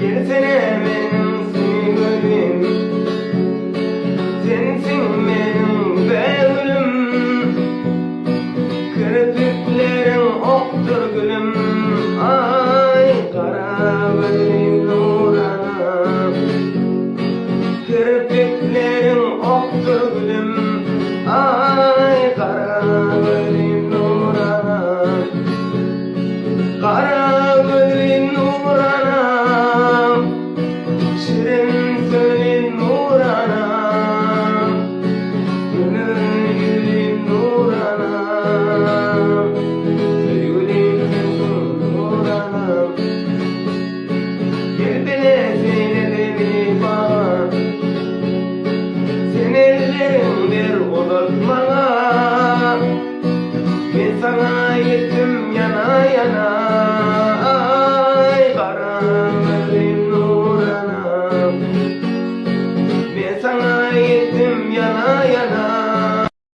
Gelsene benim sevgilim, sensin benim gönlüm. Kirpiklerin oktur gülüm, ay kara gözlüm Nuranam. Kirpiklerin oktur gülüm, ay kara gözlüm Nuranam. Kara gözlüm Nuranam, şirin söylün Nuranam. Gönül yüzün Nuranam, sevgilim Nuranam. Gel bile seyredeni bana, sen ellerin bir uzatmana. Ben sana gittim yana yana, ay kara gözlüm Nuranam. Ben sana gittim yana yana.